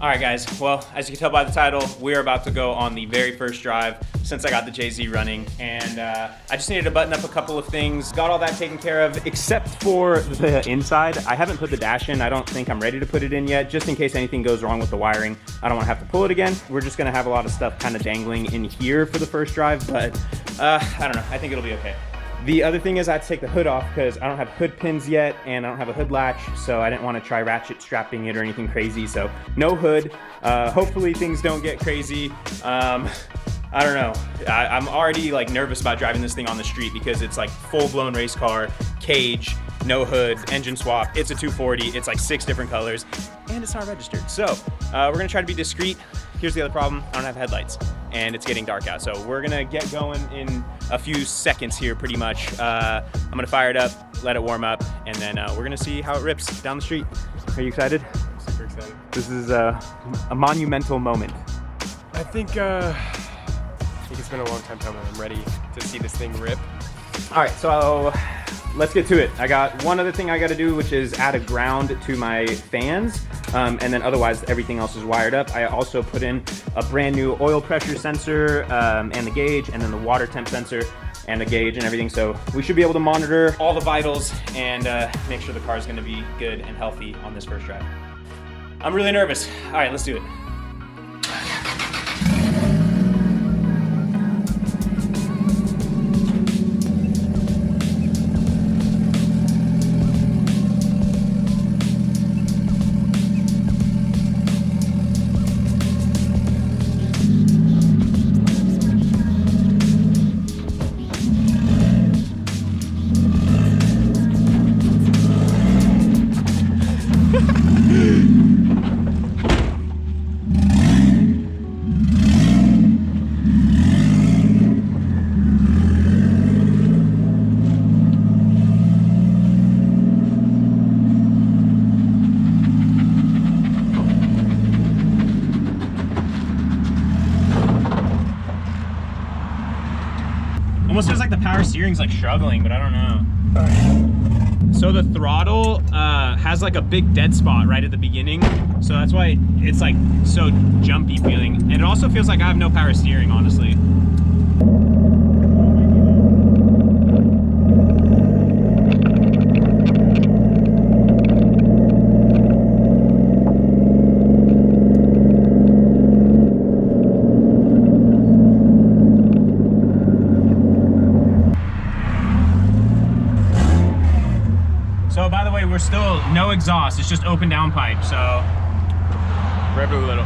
All right, guys. Well, as you can tell by the title, we're about to go on the very first drive since I got the JZ running. And I just needed to button up a couple of things. Got all that taken care of, except for the inside. I haven't put the dash in. I don't think I'm ready to put it in yet, just in case anything goes wrong with the wiring. I don't want to have to pull it again. We're just gonna have a lot of stuff kind of dangling in here for the first drive, but I don't know. I think it'll be okay. The other thing is I had to take the hood off because I don't have hood pins yet and I don't have a hood latch, so I didn't want to try ratchet strapping it or anything crazy, so no hood. Hopefully things don't get crazy. I don't know. I'm already like nervous about driving this thing on the street because it's like full-blown race car, cage, no hood, engine swap. It's a 240. It's like 6 different colors and it's not registered. So we're gonna try to be discreet. Here's the other problem. I don't have headlights and it's getting dark out. So we're gonna get going in a few seconds here pretty much. I'm gonna fire it up, let it warm up, and then we're gonna see how it rips down the street. Are you excited? I'm super excited. This is a monumental moment. I think it's been a long time coming. I'm ready to see this thing rip. All right, so let's get to it. I got one other thing I gotta do, which is add a ground to my fans. And then otherwise everything else is wired up. I also put in a brand new oil pressure sensor and the gauge, and then the water temp sensor and the gauge and everything. So we should be able to monitor all the vitals and make sure the car is gonna be good and healthy on this first drive. I'm really nervous. All right, let's do it. Almost feels like the power steering's like struggling, but I don't know. So the throttle has like a big dead spot right at the beginning. So that's why it's like so jumpy feeling. And it also feels like I have no power steering, honestly. So by the way, we're still no exhaust, it's just open downpipe, so Rev it a little.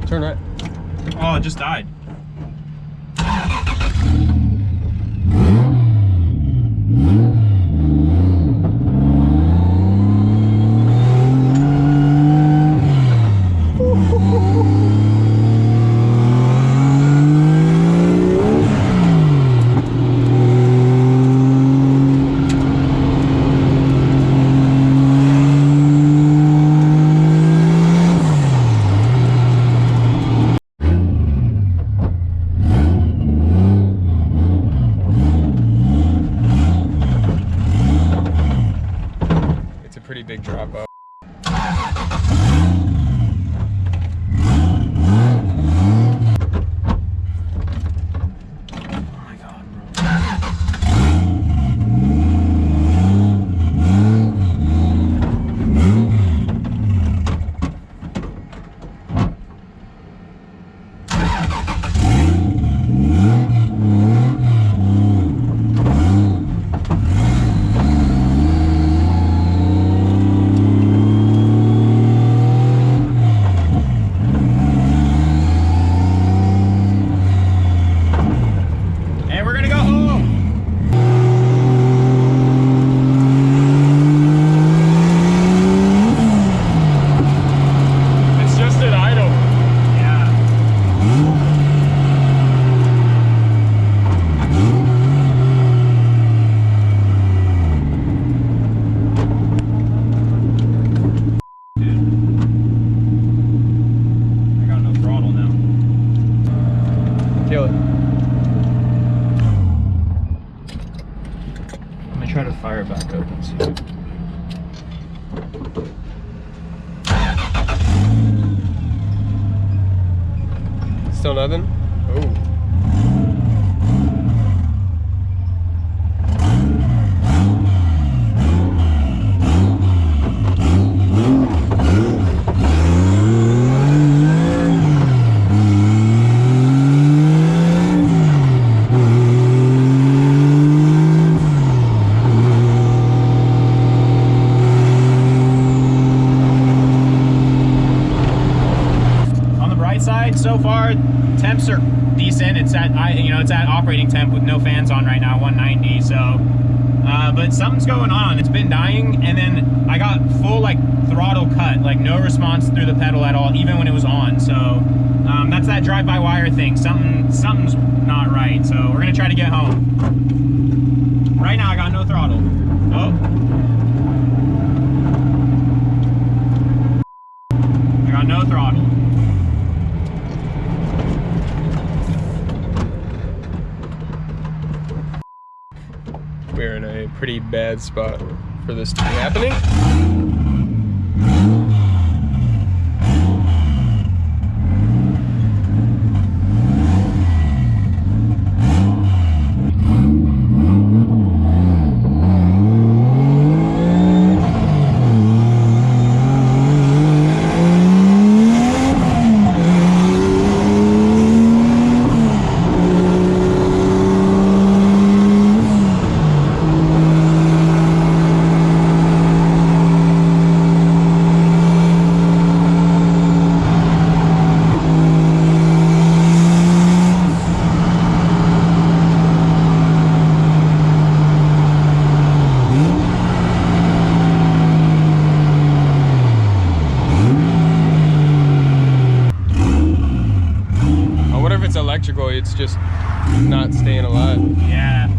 Turn right. oh, it just died. Pretty big drop up. It's at it's at operating temp with no fans on right now, 190. So, but something's going on. It's been dying, and then I got full like throttle cut, like no response through the pedal at all, even when it was on. So that's that drive-by-wire thing. Something's not right. So we're gonna try to get home. Right now I got no throttle. Oh. I got no throttle. We're in a pretty bad spot for this to be happening. Electrical, it's just not staying alive. Yeah.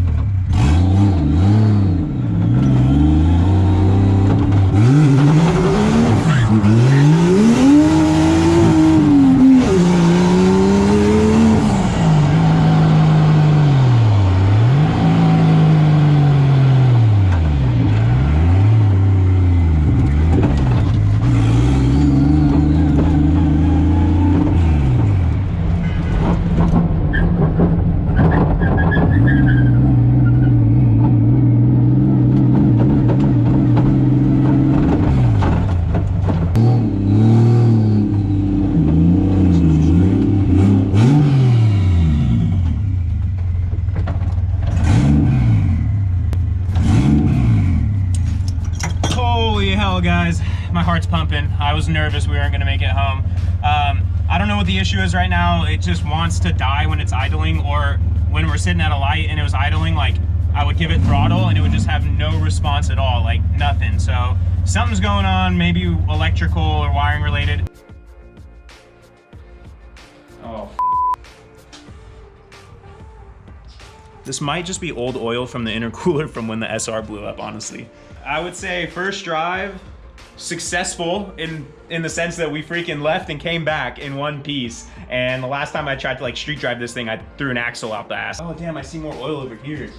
Guys, my heart's pumping. I was nervous we weren't gonna make it home. I don't know what the issue is right now. It just wants to die when it's idling, or when we're sitting at a light and it was idling, like I would give it throttle and it would just have no response at all, like nothing. So something's going on, maybe electrical or wiring related. Oh. This might just be old oil from the intercooler from when the SR blew up, honestly. I would say first drive, successful in the sense that we freaking left and came back in one piece. And the last time I tried to like street drive this thing, I threw an axle out the ass. Oh damn, I see more oil over here.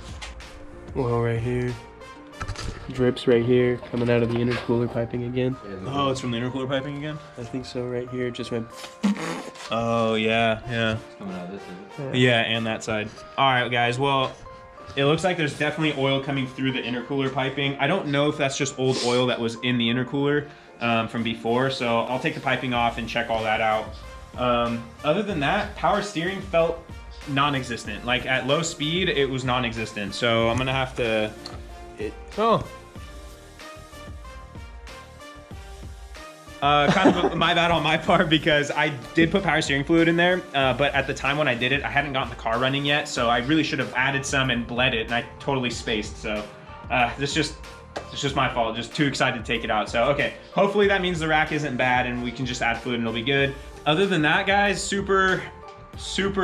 Well, right here. Drips right here, coming out of the intercooler piping again. Oh, it's from the intercooler piping again? I think so, right here, just went. Oh yeah, yeah. It's coming out of this, is it? Yeah, and that side. All right, guys, well, it looks like there's definitely oil coming through the intercooler piping. I don't know if that's just old oil that was in the intercooler from before, so I'll take the piping off and check all that out. Other than that, power steering felt non-existent. Like at low speed, it was non-existent. So I'm gonna have to, Oh. kind of my bad on my part, because I did put power steering fluid in there, but at the time when I did it, I hadn't gotten the car running yet, so I really should have added some and bled it, and I totally spaced. So it's just my fault. Just too excited to take it out. So okay, hopefully that means the rack isn't bad and we can just add fluid and it'll be good. Other than that, guys, super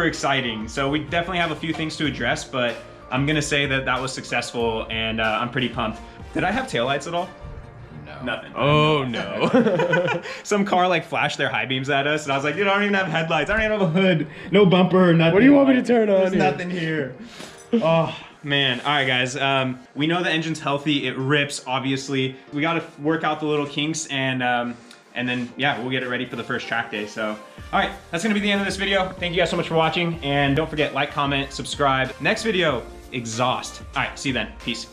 exciting. So we definitely have a few things to address, but I'm gonna say that that was successful, and I'm pretty pumped. Did I have taillights at all? No. Nothing. Oh no. Some car like flashed their high beams at us, and I was like, dude, I don't even have headlights. I don't even have a hood. No bumper, nothing. What do you want me to turn on There's here? nothing here. Oh, man. All right, guys. We know the engine's healthy. It rips, obviously. We got to work out the little kinks, and then, yeah, we'll get it ready for the first track day. So, all right, that's going to be the end of this video. Thank you guys so much for watching, and don't forget, like, comment, subscribe. Next video, exhaust. All right, see you then. Peace.